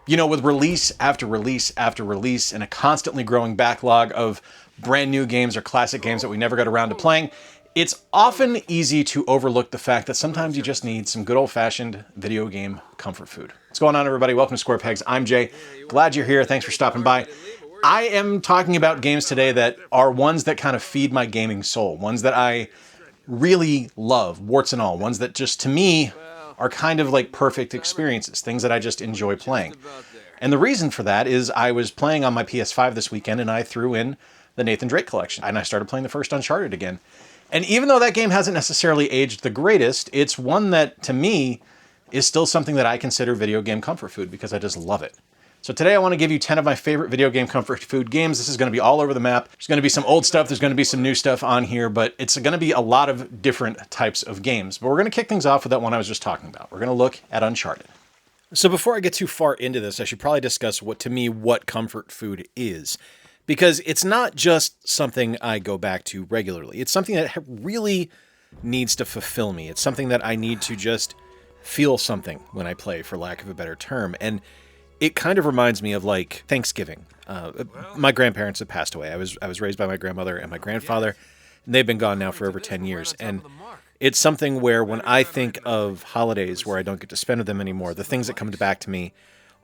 You know, with release after release after release and a constantly growing backlog of brand new games or classic games that we never got around to playing, it's often easy to overlook the fact that sometimes you just need some good old-fashioned video game comfort food. What's going on, everybody? Welcome to Square Pegs. I'm Jay. Glad you're here. Thanks for stopping by. I am talking about games today that are ones that kind of feed my gaming soul, ones that I really love, warts and all, ones that just, to me, are kind of like perfect experiences, things that I just enjoy playing. And the reason for that is I was playing on my PS5 this weekend and I threw in the Nathan Drake collection and I started playing the first Uncharted again. And even though that game hasn't necessarily aged the greatest, it's one that, to me, is still something that I consider video game comfort food because I just love it. So today I want to give you 10 of my favorite video game comfort food games. This is going to be all over the map. There's going to be some old stuff, there's going to be some new stuff on here, but it's going to be a lot of different types of games. But we're going to kick things off with that one I was just talking about. We're going to look at Uncharted. So before I get too far into this, I should probably discuss what comfort food is. Because it's not just something I go back to regularly. It's something that really needs to fulfill me. It's something that I need to just feel something when I play, for lack of a better term. And it kind of reminds me of like Thanksgiving. My grandparents have passed away. I was raised by my grandmother and my grandfather, and they've been gone now for over 10 years. And it's something where when I think of holidays where I don't get to spend with them anymore, the things that come back to me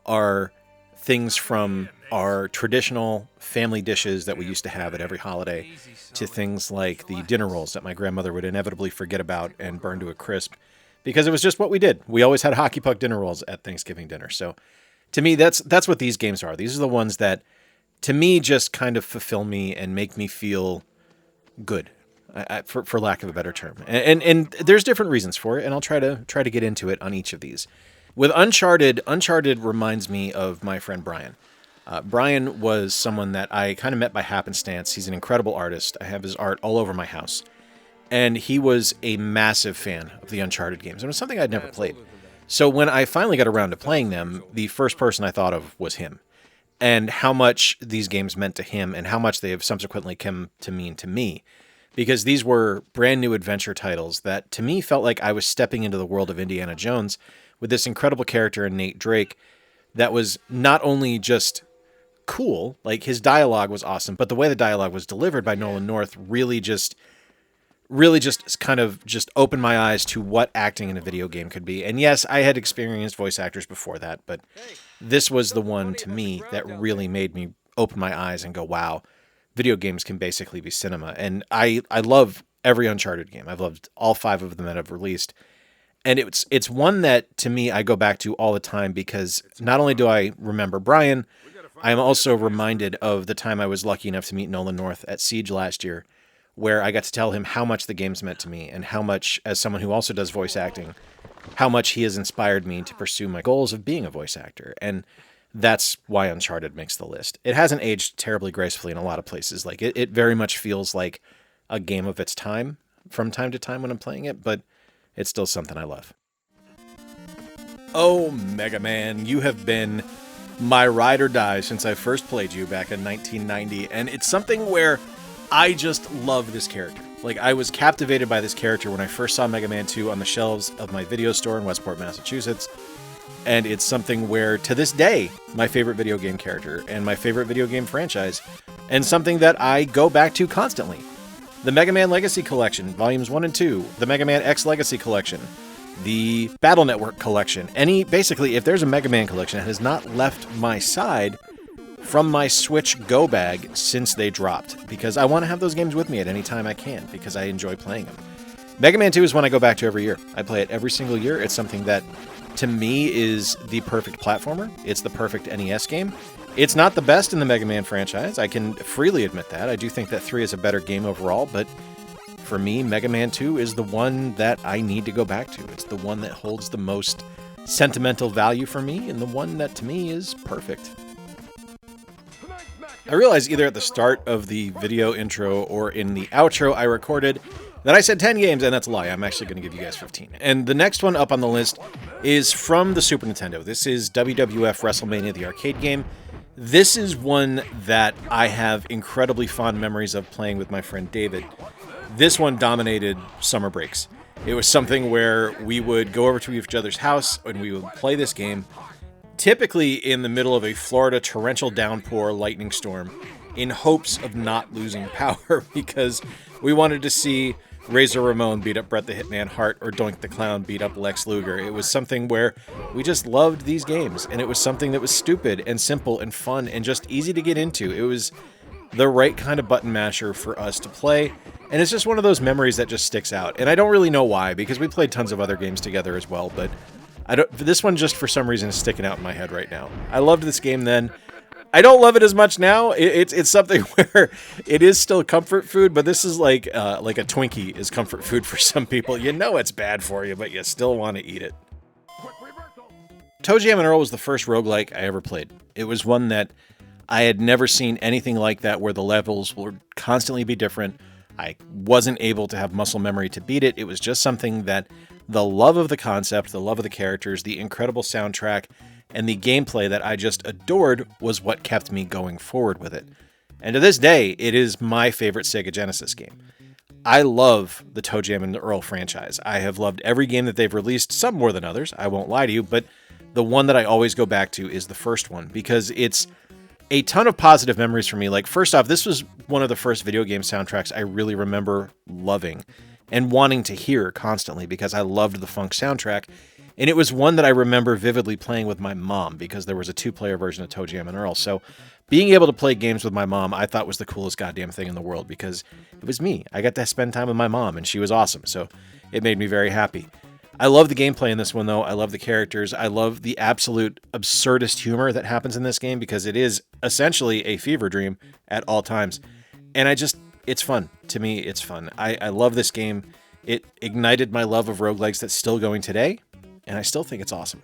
are things from our traditional family dishes that we used to have at every holiday to things like the dinner rolls that my grandmother would inevitably forget about and burn to a crisp because it was just what we did. We always had hockey puck dinner rolls at Thanksgiving dinner. So to me, that's what these games are. These are the ones that, to me, just kind of fulfill me and make me feel good, for lack of a better term. And there's different reasons for it, and I'll try to get into it on each of these. With Uncharted reminds me of my friend Brian. Brian was someone that I kind of met by happenstance. He's an incredible artist. I have his art all over my house. And he was a massive fan of the Uncharted games. It was something I'd never played. So when I finally got around to playing them, the first person I thought of was him. And how much these games meant to him and how much they have subsequently come to mean to me. Because these were brand new adventure titles that to me felt like I was stepping into the world of Indiana Jones with this incredible character in Nate Drake that was not only just cool, like his dialogue was awesome, but the way the dialogue was delivered by Nolan North really just kind of just opened my eyes to what acting in a video game could be. And yes, I had experienced voice actors before that, but this was the one to me that really made me open my eyes and go, wow, video games can basically be cinema. And I love every Uncharted game. I've loved all 5 of them that I've released. And it's one that, to me, I go back to all the time because not only do I remember Brian, I am also reminded of the time I was lucky enough to meet Nolan North at Siege last year, where I got to tell him how much the games meant to me and how much, as someone who also does voice acting, how much he has inspired me to pursue my goals of being a voice actor. And that's why Uncharted makes the list. It hasn't aged terribly gracefully in a lot of places. Like it very much feels like a game of its time from time to time when I'm playing it, but it's still something I love. Oh, Mega Man, you have been my ride or die since I first played you back in 1990, and it's something where I just love this character. Like, I was captivated by this character when I first saw Mega Man 2 on the shelves of my video store in Westport, Massachusetts, and it's something where, to this day, my favorite video game character and my favorite video game franchise, and something that I go back to constantly. The Mega Man Legacy Collection, Volumes 1 and 2, the Mega Man X Legacy Collection, the Battle Network Collection, basically, if there's a Mega Man collection, it has not left my side from my Switch Go bag since they dropped, because I want to have those games with me at any time I can, because I enjoy playing them. Mega Man 2 is one I go back to every year. I play it every single year. It's something that, to me, is the perfect platformer. It's the perfect NES game. It's not the best in the Mega Man franchise. I can freely admit that. I do think that 3 is a better game overall, but for me, Mega Man 2 is the one that I need to go back to. It's the one that holds the most sentimental value for me, and the one that, to me, is perfect. I realized either at the start of the video intro or in the outro I recorded that I said 10 games, and that's a lie. I'm actually going to give you guys 15. And the next one up on the list is from the Super Nintendo. This is WWF WrestleMania, the arcade game. This is one that I have incredibly fond memories of playing with my friend David. This one dominated summer breaks. It was something where we would go over to each other's house and we would play this game typically in the middle of a Florida torrential downpour lightning storm in hopes of not losing power because we wanted to see Razor Ramon beat up Bret the Hitman Hart or Doink the Clown beat up Lex Luger. It was something where we just loved these games, and it was something that was stupid and simple and fun and just easy to get into. It was the right kind of button masher for us to play, and it's just one of those memories that just sticks out. And I don't really know why, because we played tons of other games together as well, but this one just for some reason is sticking out in my head right now. I loved this game then. I don't love it as much now. It's something where it is still comfort food, but this is like a Twinkie is comfort food for some people. You know it's bad for you, but you still want to eat it. ToeJam Earl was the first roguelike I ever played. It was one that I had never seen anything like that, where the levels would constantly be different. I wasn't able to have muscle memory to beat it. It was just something that the love of the concept, the love of the characters, the incredible soundtrack, and the gameplay that I just adored was what kept me going forward with it. And to this day, it is my favorite Sega Genesis game. I love the ToeJam and Earl franchise. I have loved every game that they've released, some more than others, I won't lie to you, but the one that I always go back to is the first one, because it's a ton of positive memories for me. Like, first off, this was one of the first video game soundtracks I really remember loving and wanting to hear constantly, because I loved the funk soundtrack. And it was one that I remember vividly playing with my mom, because there was a 2-player version of ToeJam and Earl. So being able to play games with my mom, I thought was the coolest goddamn thing in the world, because it was me. I got to spend time with my mom, and she was awesome. So it made me very happy. I love the gameplay in this one, though. I love the characters. I love the absolute absurdist humor that happens in this game, because it is essentially a fever dream at all times. And it's fun. To me, it's fun. I love this game. It ignited my love of roguelikes that's still going today. And I still think it's awesome.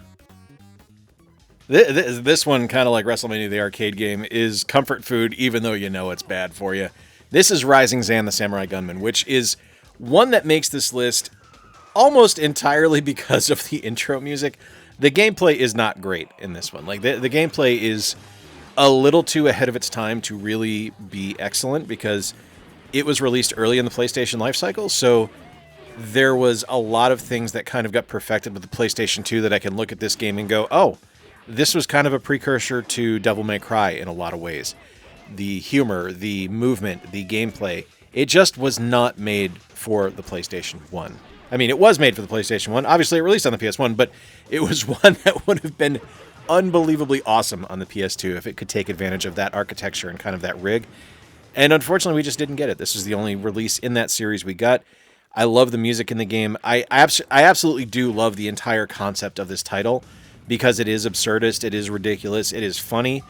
This one, kind of like WrestleMania, the arcade game, is comfort food, even though you know it's bad for you. This is Rising Zan, the Samurai Gunman, which is one that makes this list almost entirely because of the intro music. The gameplay is not great in this one. Like, the gameplay is a little too ahead of its time to really be excellent, because it was released early in the PlayStation lifecycle, so there was a lot of things that kind of got perfected with the PlayStation 2 that I can look at this game and go, oh, this was kind of a precursor to Devil May Cry in a lot of ways. The humor, the movement, the gameplay, it just was not made for the PlayStation 1. I mean, it was made for the PlayStation 1. Obviously, it released on the PS1, but it was one that would have been unbelievably awesome on the PS2 if it could take advantage of that architecture and kind of that rig. And unfortunately, we just didn't get it. This is the only release in that series we got. I love the music in the game. I absolutely do love the entire concept of this title, because it is absurdist, it is ridiculous, it is funny,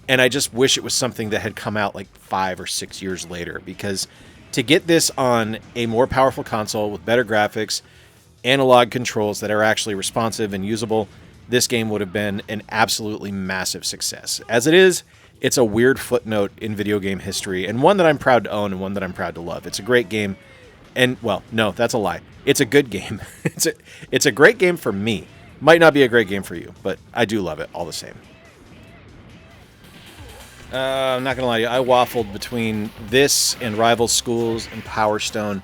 and I just wish it was something that had come out like 5 or 6 years later, because to get this on a more powerful console with better graphics, analog controls that are actually responsive and usable, this game would have been an absolutely massive success. As it is, it's a weird footnote in video game history, and one that I'm proud to own and one that I'm proud to love. It's a great game. And, well, no, that's a lie. It's a good game. It's a great game for me. Might not be a great game for you, but I do love it all the same. I'm not going to lie to you. I waffled between this and Rival Schools and Power Stone.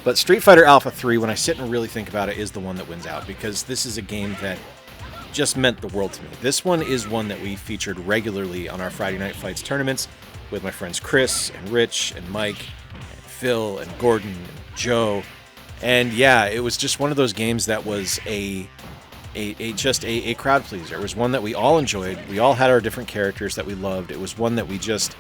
But Street Fighter Alpha 3, when I sit and really think about it, is the one that wins out, because this is a game that just meant the world to me. This one is one that we featured regularly on our Friday Night Fights tournaments with my friends Chris and Rich and Mike and Phil and Gordon and Joe. And yeah, it was just one of those games that was a crowd pleaser. It was one that we all enjoyed. We all had our different characters that we loved. It was one that we just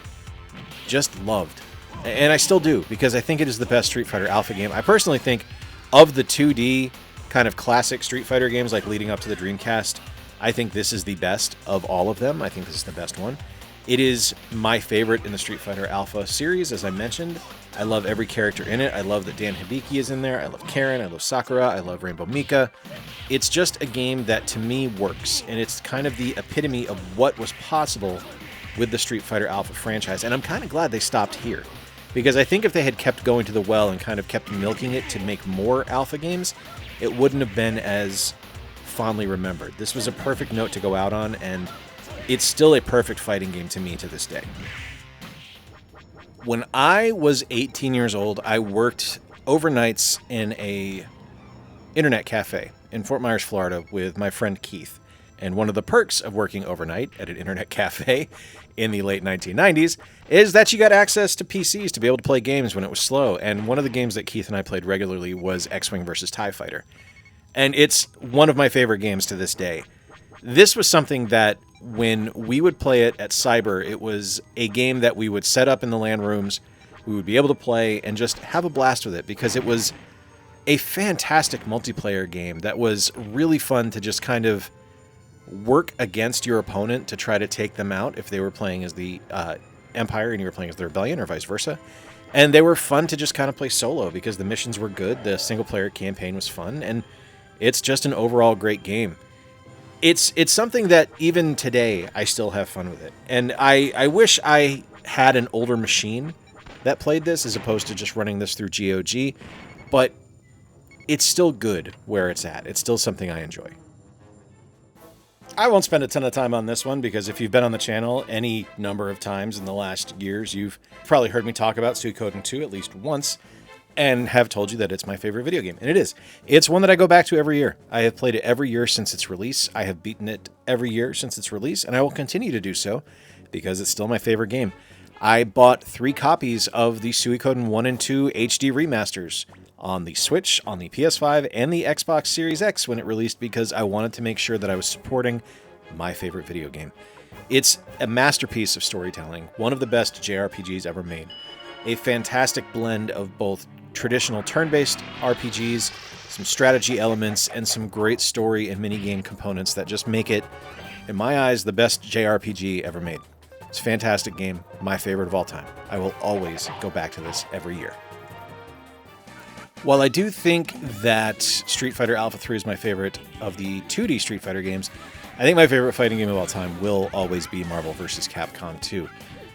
loved. And I still do, because I think it is the best Street Fighter Alpha game. I personally think of the 2D kind of classic Street Fighter games, like leading up to the Dreamcast, I think this is the best of all of them. I think this is the best one. It is my favorite in the Street Fighter Alpha series, as I mentioned. I love every character in it. I love that Dan Hibiki is in there. I love Karen. I love Sakura. I love Rainbow Mika. It's just a game that, to me, works. And it's kind of the epitome of what was possible with the Street Fighter Alpha franchise. And I'm kind of glad they stopped here, because I think if they had kept going to the well and kind of kept milking it to make more Alpha games, it wouldn't have been as fondly remembered. This was a perfect note to go out on, and it's still a perfect fighting game to me to this day. When I was 18 years old, I worked overnights in a internet cafe in Fort Myers, Florida with my friend Keith. And one of the perks of working overnight at an internet cafe in the late 1990s is that you got access to PCs to be able to play games when it was slow. And one of the games that Keith and I played regularly was X-Wing versus TIE Fighter. And it's one of my favorite games to this day. This was something that when we would play it at Cyber, it was a game that we would set up in the LAN rooms, we would be able to play and just have a blast with it because it was a fantastic multiplayer game that was really fun to just kind of work against your opponent to try to take them out if they were playing as the Empire and you were playing as the Rebellion or vice versa. And they were fun to just kind of play solo because the missions were good, the single-player campaign was fun, and it's just an overall great game. It's something that even today I still have fun with it. And I wish I had an older machine that played this as opposed to just running this through GOG, but it's still good where it's at. It's still something I enjoy. I won't spend a ton of time on this one because if you've been on the channel any number of times in the last years, you've probably heard me talk about Suikoden II at least once and have told you that it's my favorite video game. And it is. It's one that I go back to every year. I have played it every year since its release. I have beaten it every year since its release, and I will continue to do so because it's still my favorite game. I bought 3 copies of the Suikoden 1 and 2 HD remasters on the Switch, on the PS5, and the Xbox Series X when it released because I wanted to make sure that I was supporting my favorite video game. It's a masterpiece of storytelling, one of the best JRPGs ever made. A fantastic blend of both traditional turn-based RPGs, some strategy elements, and some great story and minigame components that just make it, in my eyes, the best JRPG ever made. It's a fantastic game, my favorite of all time. I will always go back to this every year. While I do think that Street Fighter Alpha 3 is my favorite of the 2D Street Fighter games, I think my favorite fighting game of all time will always be Marvel vs. Capcom 2.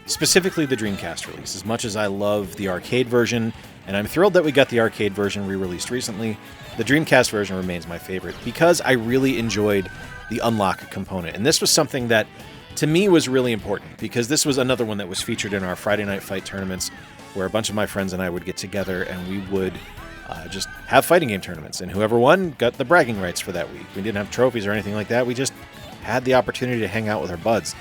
Specifically the Dreamcast release. As much as I love the arcade version, and I'm thrilled that we got the arcade version re-released recently, the Dreamcast version remains my favorite because I really enjoyed the unlock component. And this was something that, to me, was really important because this was another one that was featured in our Friday Night Fight tournaments where a bunch of my friends and I would get together and we would just have fighting game tournaments. And whoever won got the bragging rights for that week. We didn't have trophies or anything like that. We just had the opportunity to hang out with our buds.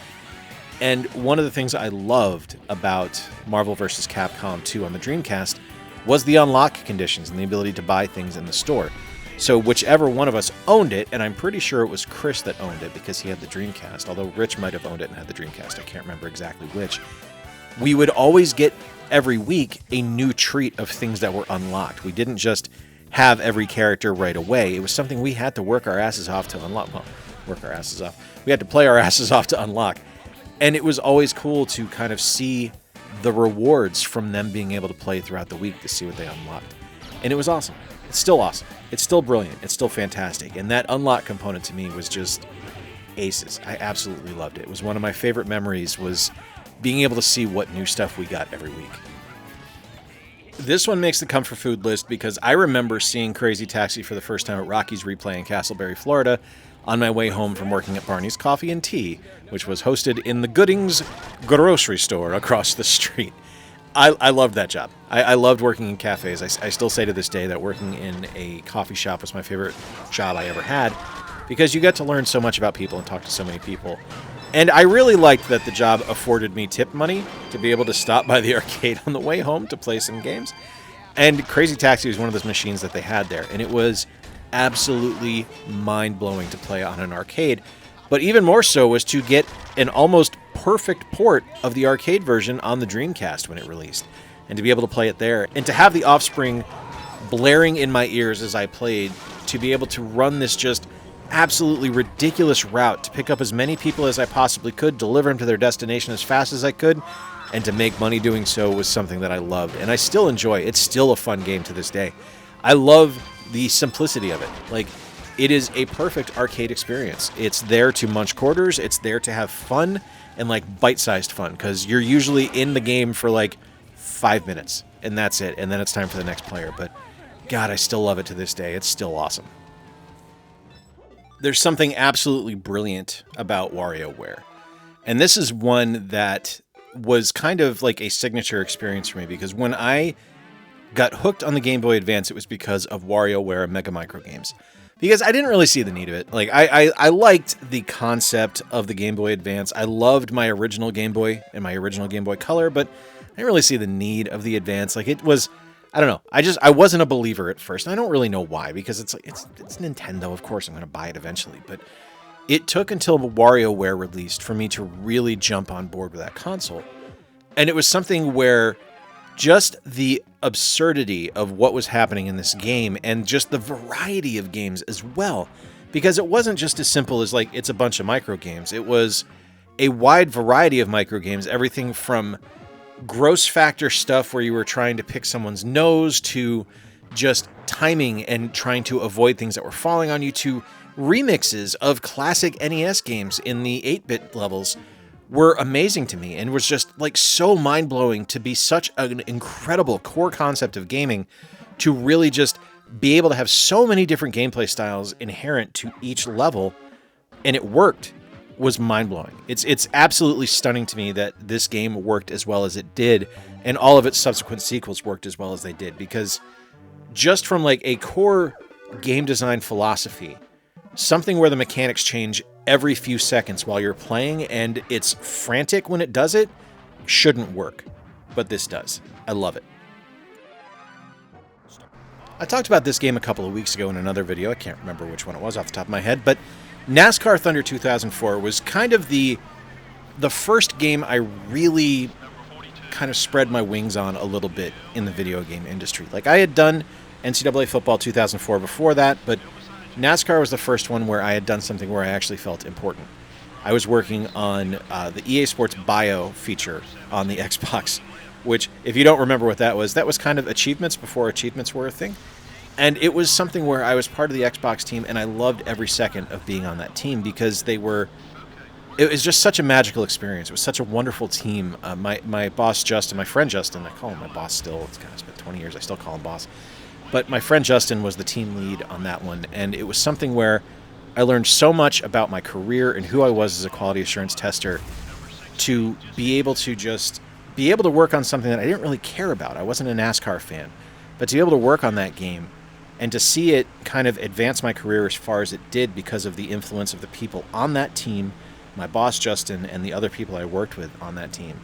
And one of the things I loved about Marvel vs. Capcom 2 on the Dreamcast was the unlock conditions and the ability to buy things in the store. So whichever one of us owned it, and I'm pretty sure it was Chris that owned it because he had the Dreamcast, although Rich might have owned it and had the Dreamcast, I can't remember exactly which, we would always get every week a new treat of things that were unlocked. We didn't just have every character right away. It was something we had to work our asses off to unlock. Well, work our asses off. We had to play our asses off to unlock. And it was always cool to kind of see the rewards from them being able to play throughout the week to see what they unlocked. And it was awesome. It's still awesome. It's still brilliant. It's still fantastic. And that unlock component to me was just aces. I absolutely loved it. It was one of my favorite memories was being able to see what new stuff we got every week. This one makes the comfort food list because I remember seeing Crazy Taxi for the first time at Rocky's Replay in Castleberry, Florida, on my way home from working at Barney's Coffee and Tea, which was hosted in the Goodings grocery store across the street. I loved that job. I loved working in cafes. I still say to this day that working in a coffee shop was my favorite job I ever had because you get to learn so much about people and talk to so many people. And I really liked that the job afforded me tip money to be able to stop by the arcade on the way home to play some games. And Crazy Taxi was one of those machines that they had there. And it was absolutely mind-blowing to play on an arcade. But even more so was to get an almost perfect port of the arcade version on the Dreamcast when it released. And to be able to play it there. And to have the Offspring blaring in my ears as I played. To be able to run this just absolutely ridiculous route to pick up as many people as I possibly could, deliver them to their destination as fast as I could, and to make money doing so was something that I loved. And I still enjoy. It's still a fun game to this day. I love the simplicity of it. Like, it is a perfect arcade experience. It's there to munch quarters. It's there to have fun and like bite-sized fun because you're usually in the game for like 5 minutes and that's it. And then it's time for the next player. But God, I still love it to this day. It's still awesome. There's something absolutely brilliant about WarioWare. And this is one that was kind of like a signature experience for me because when I got hooked on the Game Boy Advance, it was because of WarioWare and Mega Micro games. Because I didn't really see the need of it. Like, I liked the concept of the Game Boy Advance. I loved my original Game Boy and my original Game Boy Color, but I didn't really see the need of the Advance. Like, it was, I don't know. I wasn't a believer at first. And I don't really know why, because it's Nintendo. Of course I'm going to buy it eventually. But it took until WarioWare released for me to really jump on board with that console. And it was something where just the absurdity of what was happening in this game and just the variety of games as well. Because it wasn't just as simple as, like, it's a bunch of micro games. It was a wide variety of micro games, everything from gross factor stuff where you were trying to pick someone's nose to just timing and trying to avoid things that were falling on you to remixes of classic NES games in the 8-bit levels were amazing to me and was just like so mind-blowing to be such an incredible core concept of gaming to really just be able to have so many different gameplay styles inherent to each level, and it worked, was mind-blowing. It's absolutely stunning to me that this game worked as well as it did, and all of its subsequent sequels worked as well as they did, because just from like a core game design philosophy, something where the mechanics change every few seconds while you're playing and it's frantic when it does it, shouldn't work. But this does. I love it. I talked about this game a couple of weeks ago in another video. I can't remember which one it was off the top of my head, but NASCAR Thunder 2004 was kind of the first game I really kind of spread my wings on a little bit in the video game industry. Like, I had done NCAA Football 2004 before that, but NASCAR was the first one where I had done something where I actually felt important. I was working on the EA Sports Bio feature on the Xbox, which, if you don't remember what that was kind of achievements before achievements were a thing. And it was something where I was part of the Xbox team, and I loved every second of being on that team because it was just such a magical experience. It was such a wonderful team. My boss, Justin, my friend Justin, I call him my boss still. It's been 20 years. I still call him boss. But my friend Justin was the team lead on that one, and it was something where I learned so much about my career and who I was as a quality assurance tester to be able to work on something that I didn't really care about. I wasn't a NASCAR fan, but to be able to work on that game and to see it kind of advance my career as far as it did because of the influence of the people on that team, my boss Justin, and the other people I worked with on that team,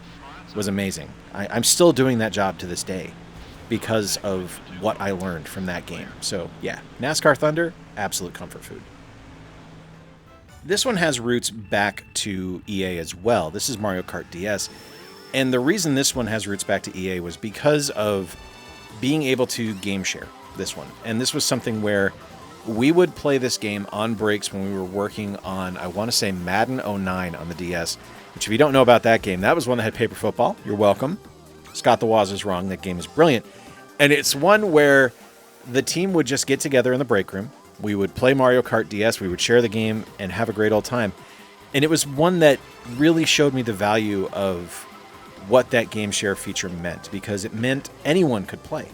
was amazing. I'm still doing that job to this day because of what I learned from that game. So yeah, NASCAR Thunder, absolute comfort food. This one has roots back to EA as well. This is Mario Kart DS. And the reason this one has roots back to EA was because of being able to game share this one. And this was something where we would play this game on breaks when we were working on, I want to say, Madden 09 on the DS, which, if you don't know about that game, that was one that had paper football. You're welcome. Scott the Woz is wrong. That game is brilliant. And it's one where the team would just get together in the break room. We would play Mario Kart DS. We would share the game and have a great old time. And it was one that really showed me the value of what that game share feature meant, because it meant anyone could play.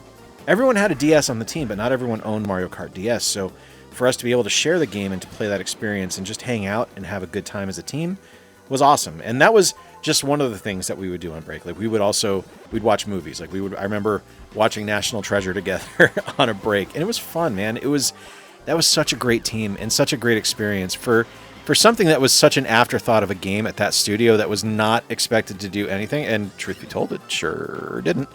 Everyone had a DS on the team, but not everyone owned Mario Kart DS. So for us to be able to share the game and to play that experience and just hang out and have a good time as a team was awesome. And that was just one of the things that we would do on break. Like, we'd watch movies. Like, I remember watching National Treasure together on a break, and it was fun, man. That was such a great team and such a great experience for something that was such an afterthought of a game at that studio that was not expected to do anything. And truth be told, it sure didn't.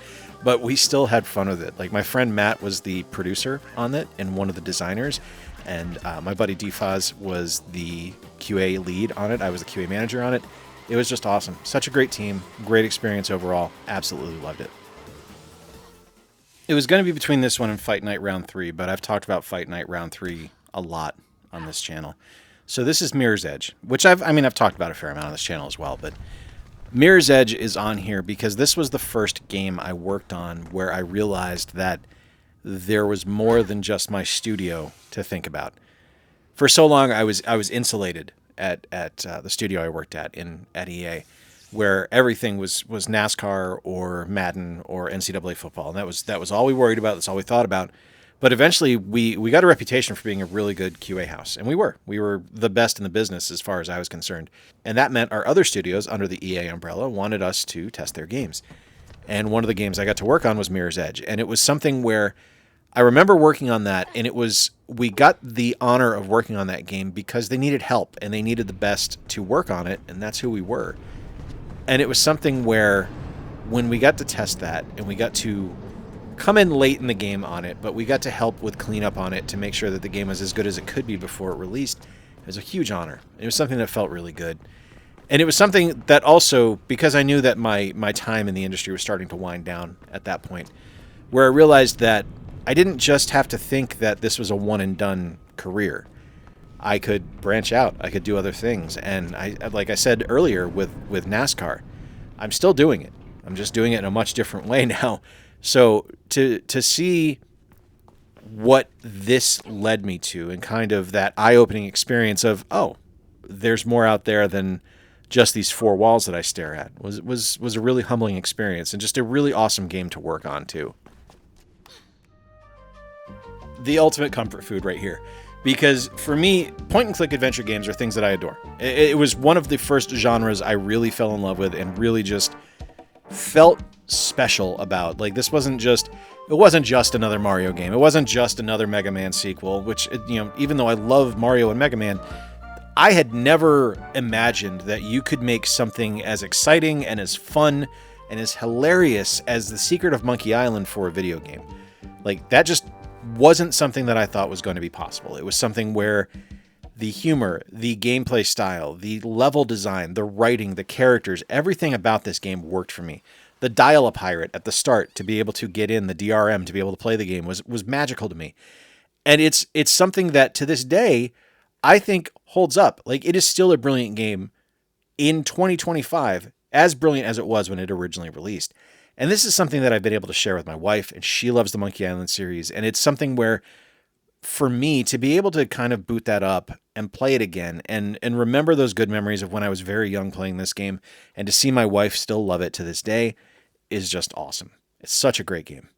But we still had fun with it. Like, my friend Matt was the producer on it and one of the designers. And my buddy DeFaz was the QA lead on it. I was the QA manager on it. It was just awesome. Such a great team. Great experience overall. Absolutely loved it. It was going to be between this one and Fight Night Round 3, but I've talked about Fight Night Round 3 a lot on this channel. So this is Mirror's Edge, which I've talked about a fair amount on this channel as well, but Mirror's Edge is on here because this was the first game I worked on where I realized that there was more than just my studio to think about. For so long, I was insulated at the studio I worked at EA, where everything was NASCAR or Madden or NCAA football, and that was all we worried about. That's all we thought about. But eventually, we got a reputation for being a really good QA house, and we were the best in the business as far as I was concerned. And that meant our other studios under the EA umbrella wanted us to test their games. And one of the games I got to work on was Mirror's Edge, and it was something where I remember working on that, and we got the honor of working on that game because they needed help and they needed the best to work on it, and that's who we were. And it was something where when we got to test that and we got to come in late in the game on it, but we got to help with cleanup on it to make sure that the game was as good as it could be before it released, it was a huge honor. It was something that felt really good. And it was something that also, because I knew that my time in the industry was starting to wind down at that point, where I realized that I didn't just have to think that this was a one-and-done career. I could branch out. I could do other things. And like I said earlier with NASCAR, I'm still doing it. I'm just doing it in a much different way now. So to see what this led me to and kind of that eye-opening experience of, oh, there's more out there than just these four walls that I stare at was a really humbling experience and just a really awesome game to work on too. The ultimate comfort food right here. Because for me, point-and-click adventure games are things that I adore. It was one of the first genres I really fell in love with and really just felt special about. Like, it wasn't just another Mario game. It wasn't just another Mega Man sequel, which, even though I love Mario and Mega Man, I had never imagined that you could make something as exciting and as fun and as hilarious as The Secret of Monkey Island for a video game. Like, that just wasn't something that I thought was going to be possible. It was something where the humor, the gameplay style, the level design, the writing, the characters, everything about this game worked for me. The Dial-A-Pirate at the start to be able to get in, the DRM to be able to play the game was magical to me. And it's something that to this day I think holds up. Like, it is still a brilliant game in 2025, as brilliant as it was when it originally released. And this is something that I've been able to share with my wife, and she loves the Monkey Island series. And it's something where, for me, to be able to kind of boot that up and play it again and remember those good memories of when I was very young playing this game, and to see my wife still love it to this day is just awesome. It's such a great game.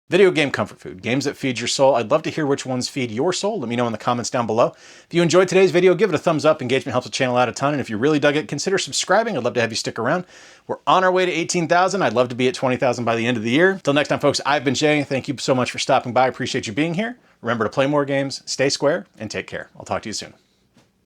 Video game comfort food, games that feed your soul. I'd love to hear which ones feed your soul. Let me know in the comments down below. If you enjoyed today's video, give it a thumbs up. Engagement helps the channel out a ton. And if you really dug it, consider subscribing. I'd love to have you stick around. We're on our way to 18,000. I'd love to be at 20,000 by the end of the year. Until next time, folks, I've been Jay. Thank you so much for stopping by. I appreciate you being here. Remember to play more games, stay square, and take care. I'll talk to you soon.